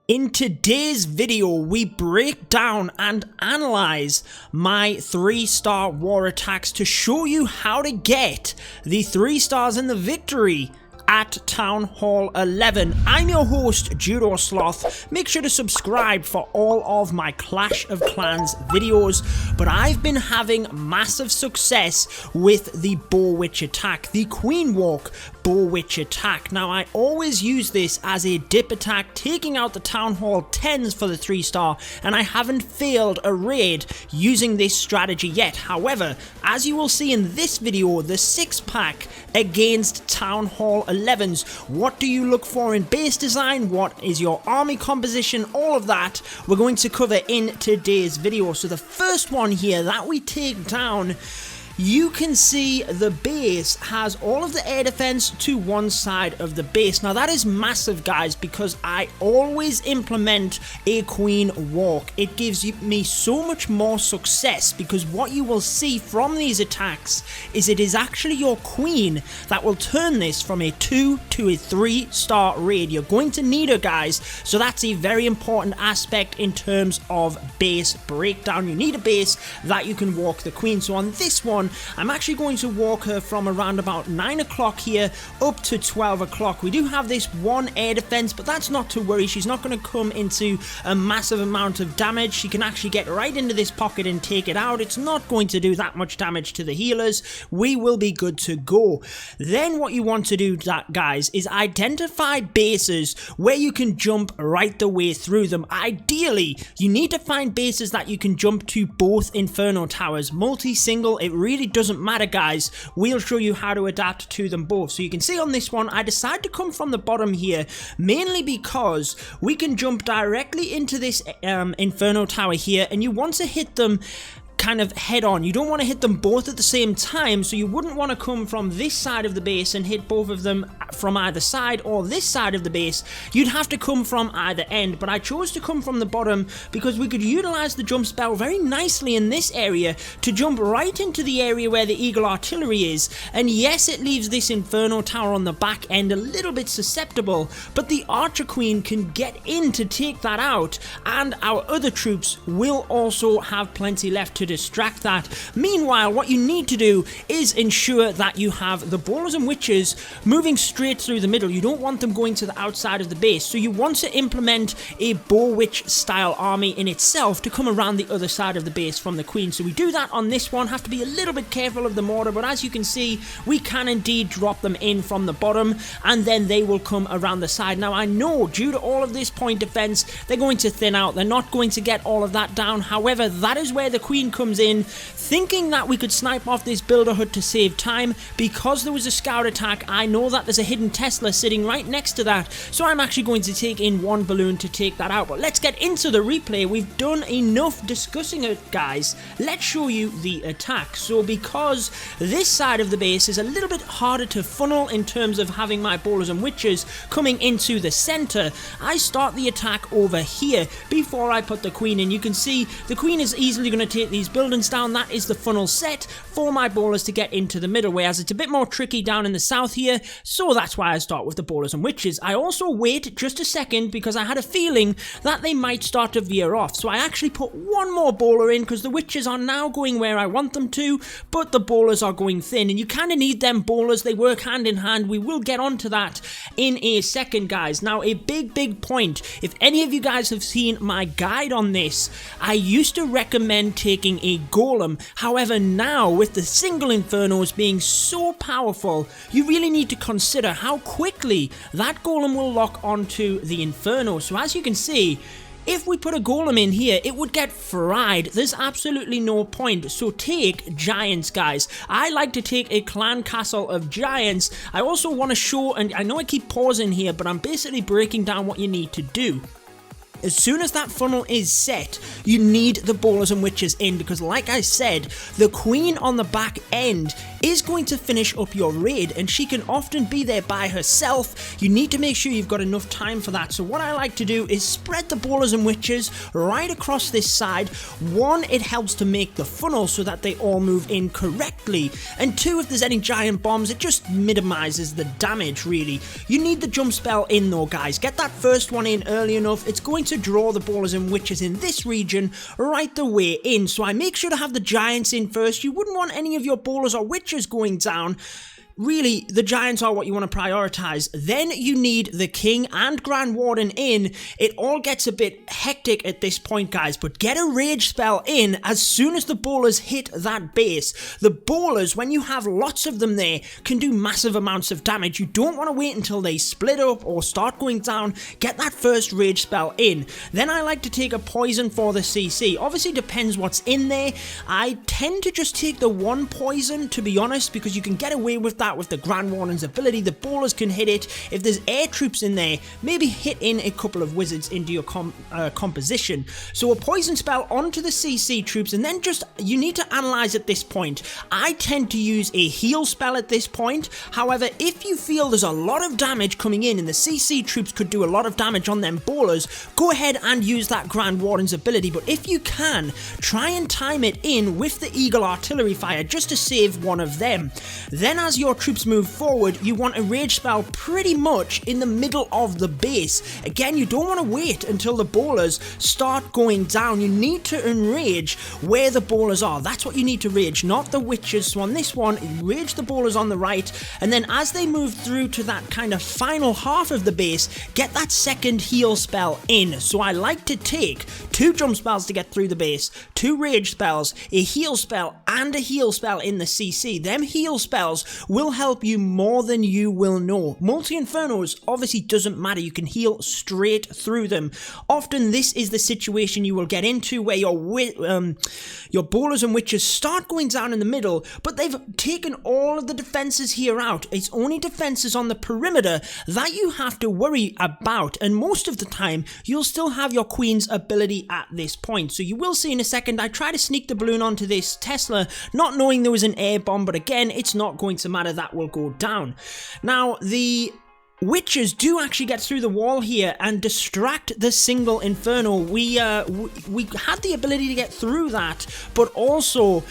In today's video, we break down and analyze my 3-star war attacks to show you how to get the 3 stars in the victory at Town Hall 11. I'm your host, Judo Sloth. Make sure to subscribe for all of my Clash of Clans videos, but I've been having massive success with the BoWitch attack, the Queen Walk BoWitch attack. Now, I always use this as a dip attack, taking out the Town Hall 10s for the 3-star, and I haven't failed a raid using this strategy yet. However, as you will see in this video, the 6-pack against Town Hall 11s, what do you look for in base design, what is your army composition, all of that we're going to cover in today's video. So the first one here that we take down, you can see the base has all of the air defense to one side of the base. Now that is massive, guys, because I always implement a queen walk. It gives me so much more success, because what you will see from these attacks is it is actually your queen that will turn this from a 2 to a 3-star raid. You're going to need her, guys, so that's a very important aspect in terms of base breakdown. You need a base that you can walk the queen. So on this one, I'm actually going to walk her from around about 9 o'clock here up to 12 o'clock. We do have this one air defense, but that's not to worry. She's not going to come into a massive amount of damage. She can actually get right into this pocket and take it out. It's not going to do that much damage to the healers. We will be good to go. Then what you want to do, guys, is identify bases where you can jump right the way through them. Ideally, you need to find bases that you can jump to both Inferno Towers. Multi-single, it really doesn't matter, guys. We'll show you how to adapt to them both. So you can see on this one, I decided to come from the bottom here, mainly because we can jump directly into this Inferno Tower here, and you want to hit them kind of head on. You don't want to hit them both at the same time, so you wouldn't want to come from this side of the base and hit both of them from either side, or this side of the base. You'd have to come from either end, but I chose to come from the bottom because we could utilize the jump spell very nicely in this area to jump right into the area where the Eagle Artillery is. And yes, it leaves this Inferno Tower on the back end a little bit susceptible, but the Archer Queen can get in to take that out, and our other troops will also have plenty left to distract that. Meanwhile, what you need to do is ensure that you have the Bowlers and Witches moving straight through the middle. You don't want them going to the outside of the base, so you want to implement a BoWitch style army in itself to come around the other side of the base from the Queen. So we do that on this one. Have to be a little bit careful of the mortar, but as you can see, we can indeed drop them in from the bottom, and then they will come around the side. Now I know, due to all of this point defense, they're going to thin out. They're not going to get all of that down. However, that is where the Queen comes in, thinking that we could snipe off this builder hut to save time. Because there was a scout attack, I know that there's a hidden Tesla sitting right next to that, so I'm actually going to take in one balloon to take that out. But let's get into the replay. We've done enough discussing it, guys. Let's show you the attack. So because this side of the base is a little bit harder to funnel in terms of having my Bowlers and Witches coming into the center, I start the attack over here before I put the Queen in. You can see the Queen is easily going to take these buildings down. That is the funnel set for my bowlers to get into the middle, whereas it's a bit more tricky down in the south here, so that's why I start with the Bowlers and Witches. I also wait just a second because I had a feeling that they might start to veer off, so I actually put one more bowler in because the Witches are now going where I want them to, but the bowlers are going thin, and you kind of need them bowlers. They work hand in hand. We will get onto that in a second, guys. Now, a big point, if any of you guys have seen my guide on this, I used to recommend taking a golem. However, now with the single infernos being so powerful, you really need to consider how quickly that golem will lock onto the inferno. So as you can see, if we put a golem in here, it would get fried. There's absolutely no point. So take giants, guys. I like to take a clan castle of giants. I also want to show, and I know I keep pausing here, but I'm basically breaking down what you need to do. As soon as that funnel is set, you need the bowlers and witches in, because like I said, the queen on the back end is going to finish up your raid, and she can often be there by herself. You need to make sure you've got enough time for that. So what I like to do is spread the bowlers and witches right across this side. One, it helps to make the funnel so that they all move in correctly, and two, if there's any giant bombs, it just minimizes the damage really. You need the jump spell in though, guys. Get that first one in early enough. It's going to draw the bowlers and witches in this region right the way in. So I make sure to have the giants in first. You wouldn't want any of your bowlers or witches going down. Really, the giants are what you want to prioritize. Then you need the king and grand warden in. It all gets a bit hectic at this point, guys, but get a rage spell in as soon as the bowlers hit that base. The bowlers, when you have lots of them there, can do massive amounts of damage. You don't want to wait until they split up or start going down. Get that first rage spell in. Then I like to take a poison for the CC. Obviously depends what's in there. I tend to just take the one poison, to be honest, because you can get away with that with the Grand Warden's ability. The bowlers can hit it. If there's air troops in there, maybe hit in a couple of wizards into your composition. So a poison spell onto the CC troops, and then just, you need to analyze at this point. I tend to use a heal spell at this point. However, if you feel there's a lot of damage coming in and the CC troops could do a lot of damage on them bowlers, go ahead and use that Grand Warden's ability. But if you can, try and time it in with the Eagle artillery fire just to save one of them. Then as your troops move forward, you want a rage spell pretty much in the middle of the base. Again, you don't want to wait until the bowlers start going down. You need to enrage where the bowlers are. That's what you need to rage, not the witches. So on this one, rage the bowlers on the right, and then as they move through to that kind of final half of the base, get that second heal spell in. So I like to take 2 jump spells to get through the base, 2 rage spells, a heal spell, and a heal spell in the CC. Them heal spells will help you more than you will know. Multi-infernos obviously doesn't matter. You can heal straight through them. Often this is the situation you will get into where your bowlers and witches start going down in the middle, but they've taken all of the defenses here out. It's only defenses on the perimeter that you have to worry about, and most of the time you'll still have your queen's ability at this point. So you will see in a second, I try to sneak the balloon onto this Tesla, not knowing there was an air bomb, but again, it's not going to matter. That will go down. Now, the witches do actually get through the wall here and distract the single Inferno. We had the ability to get through that, but also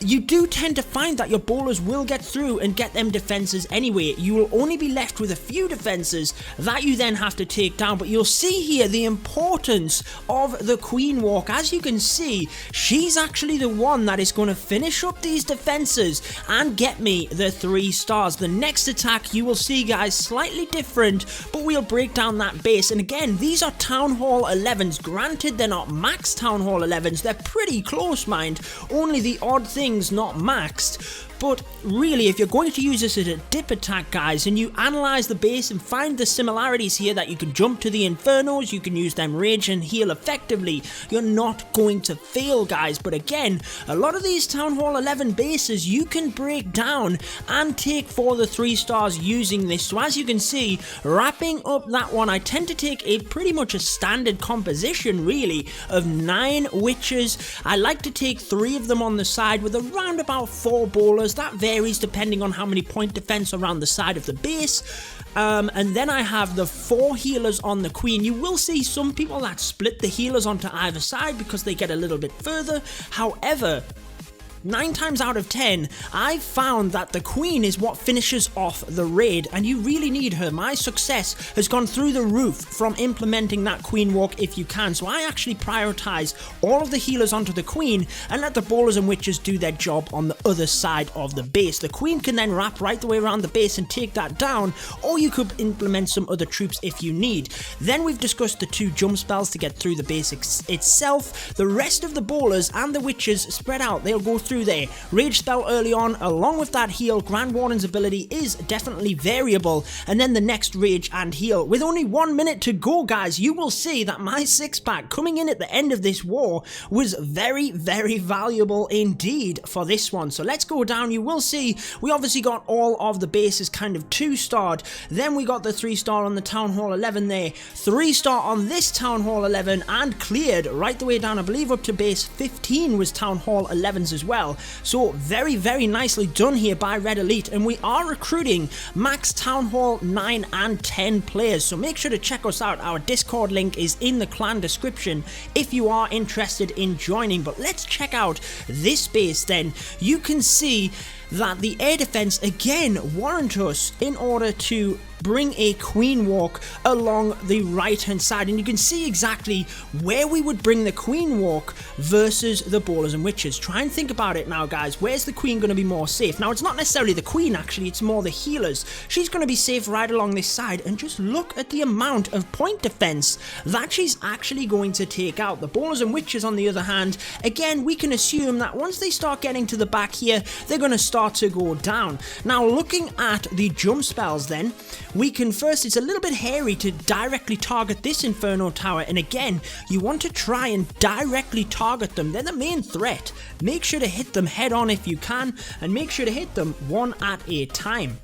you do tend to find that your bowlers will get through and get them defenses anyway. You will only be left with a few defenses that you then have to take down, but you'll see here the importance of the queen walk. As you can see, she's actually the one that is going to finish up these defenses and get me the 3 stars. The next attack you will see, guys, slightly different, but we'll break down that base. And again, these are Town Hall 11s. Granted, they're not max Town Hall 11s. They're pretty close, mind. Only the odd things not maxed. But really, if you're going to use this as a dip attack, guys, and you analyze the base and find the similarities here, that you can jump to the Infernos, you can use them rage and heal effectively, you're not going to fail, guys. But again, a lot of these Town Hall 11 bases you can break down and take for the 3 stars using this. So as you can see, wrapping up that one, I tend to take a pretty much a standard composition really of 9 witches. I like to take 3 of them on the side with around about 4 bowlers. That varies depending on how many point defense around the side of the base. And then I have the 4 healers on the queen. You will see some people that split the healers onto either side because they get a little bit further. However, 9 times out of 10, I've found that the queen is what finishes off the raid, and you really need her. My success has gone through the roof from implementing that queen walk if you can. So I actually prioritize all of the healers onto the queen and let the bowlers and witches do their job on the other side of the base. The queen can then wrap right the way around the base and take that down, or you could implement some other troops if you need. Then we've discussed the 2 jump spells to get through the base itself. The rest of the bowlers and the witches spread out. They'll go through through there. Rage spell early on, along with that heal. Grand Warden's ability is definitely variable, and then the next rage and heal. With only 1 minute to go, guys, you will see that my 6-pack coming in at the end of this war was very, very valuable indeed for this one. So let's go down. You will see we obviously got all of the bases kind of 2-starred. Then we got the 3-star on the Town Hall 11 there, 3-star on this Town Hall 11, and cleared right the way down. I believe up to base 15 was Town Hall 11s as well. So very, very nicely done here by Red Elite, and we are recruiting max Town Hall 9 and 10 players. So make sure to check us out. Our Discord link is in the clan description if you are interested in joining. But let's check out this base then. You can see that the air defense again warrant us in order to bring a queen walk along the right hand side, and you can see exactly where we would bring the queen walk versus the ballers and witches. Try and think about it now, guys. Where's the queen going to be more safe? Now, it's not necessarily the queen, actually, it's more the healers. She's going to be safe right along this side, and just look at the amount of point defense that she's actually going to take out. The ballers and witches, on the other hand, again, we can assume that once they start getting to the back here, they're going to start to go down. Now, looking at the jump spells then, we can first, it's a little bit hairy to directly target this Inferno Tower, and again, you want to try and directly target them. They're the main threat. Make sure to hit them head on if you can, and make sure to hit them one at a time.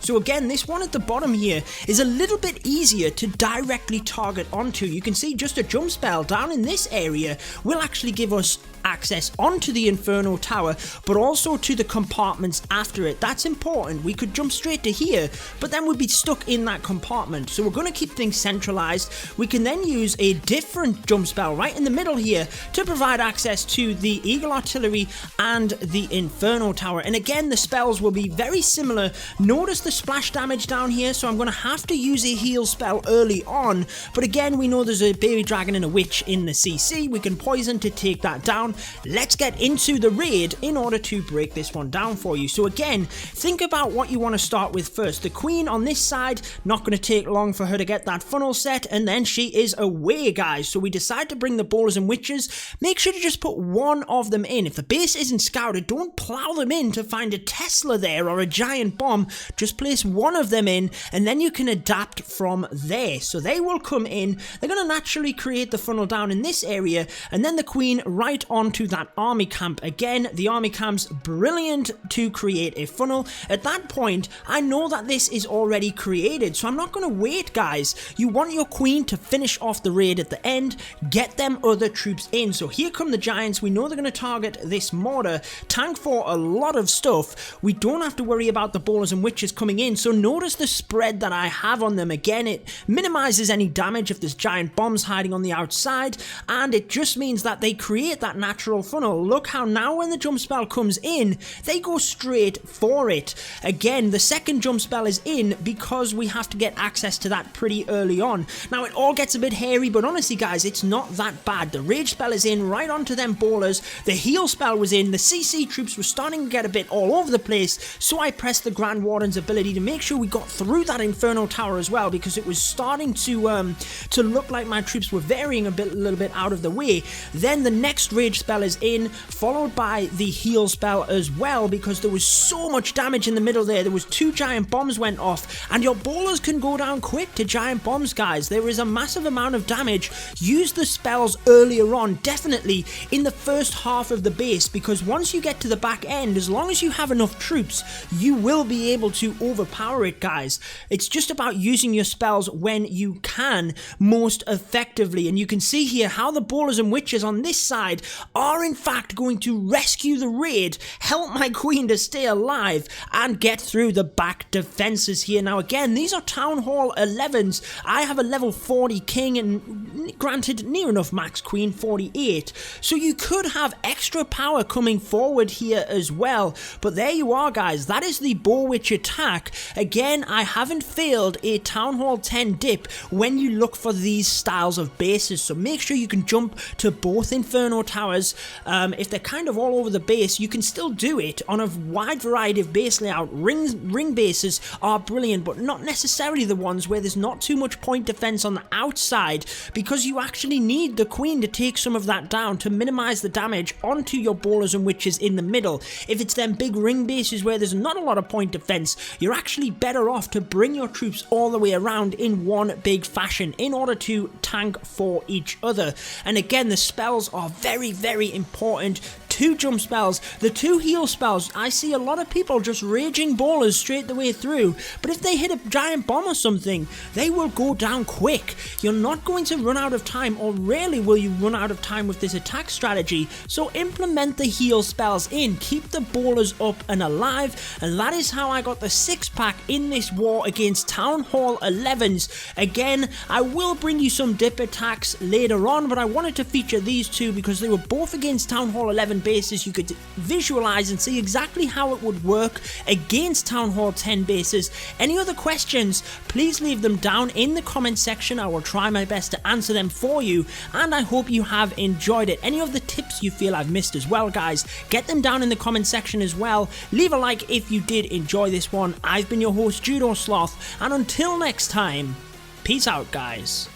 So again, this one at the bottom here is a little bit easier to directly target onto. You can see just a jump spell down in this area will actually give us access onto the Inferno Tower, but also to the compartments after it. That's important. We could jump straight to here, but then we'd be stuck in that compartment. So we're going to keep things centralized. We can then use a different jump spell right in the middle here to provide access to the Eagle Artillery and the Inferno Tower. And again, the spells will be very similar. Notice the splash damage down here, so I'm going to have to use a heal spell early on, but again, we know there's a baby dragon and a witch in the CC. We can poison to take that down. Let's get into the raid in order to break this one down for you. So again, think about what you want to start with first. The queen on this side, not going to take long for her to get that funnel set, and then she is away, guys. So we decide to bring the ballers and witches. Make sure to just put one of them in. If the base isn't scouted, don't plow them in to find a Tesla there or a giant bomb. Just place one of them in, and then you can adapt from there. So they will come in. They're going to naturally create the funnel down in this area, and then the queen right onto that army camp. Again, the army camp's brilliant to create a funnel. At that point, I know that this is already created, so I'm not going to wait, guys. You want your queen to finish off the raid at the end, get them other troops in. So here come the giants. We know they're going to target this mortar tank for a lot of stuff. We don't have to worry about the ballers and witches coming in. So notice the spread that I have on them. Again, it minimizes any damage if there's giant bombs hiding on the outside, and it just means that they create that natural funnel. Look how now when the jump spell comes in, they go straight for it. Again, the second jump spell is in because we have to get access to that pretty early on. Now, it all gets a bit hairy, but honestly, guys, it's not that bad. The rage spell is in right onto them ballers. The heal spell was in. The CC troops were starting to get a bit all over the place, so I pressed the Grand Warden's ability to make sure we got through that Inferno Tower as well, because it was starting to look like my troops were varying a little bit out of the way. Then the next rage spell is in, followed by the heal spell as well, because there was so much damage in the middle there. There was 2 giant bombs went off, and your ballers can go down quick to giant bombs, guys. There is a massive amount of damage. Use the spells earlier on, definitely in the first half of the base, because once you get to the back end, as long as you have enough troops, you will be able to overpower it, guys. It's just about using your spells when you can most effectively, and you can see here how the ballers and witches on this side are in fact going to rescue the raid, help my queen to stay alive, and get through the back defenses here. Now again, these are Town Hall 11s. I have a level 40 king and granted near enough max queen 48, so you could have extra power coming forward here as well. But there you are, guys. That is the BoWitch attack. attack. Again, I haven't failed a Town Hall 10 dip when you look for these styles of bases, so make sure you can jump to both Inferno Towers. If they're kind of all over the base, you can still do it on a wide variety of base layout. Ring bases are brilliant, but not necessarily the ones where there's not too much point defense on the outside, because you actually need the queen to take some of that down to minimize the damage onto your bowlers and witches in the middle. If it's them big ring bases where there's not a lot of point defense, you're actually better off to bring your troops all the way around in one big fashion in order to tank for each other. And again, the spells are very, very important. 2 jump spells, the 2 heal spells. I see a lot of people just raging bowlers straight the way through, but if they hit a giant bomb or something, they will go down quick. You're not going to run out of time, or rarely will you run out of time with this attack strategy, so implement the heal spells in, keep the bowlers up and alive, and that is how I got the 6-pack in this war against Town Hall 11s. Again, I will bring you some dip attacks later on, but I wanted to feature these 2 because they were both against Town Hall 11 bases. You could visualize and see exactly how it would work against Town Hall 10 bases. Any other questions, please leave them down in the comment section. I will try my best to answer them for you, and I hope you have enjoyed it. Any of the tips you feel I've missed as well, guys, get them down in the comment section as well. Leave a like if you did enjoy this one. I've been your host, Judo Sloth, and until next time, peace out, guys.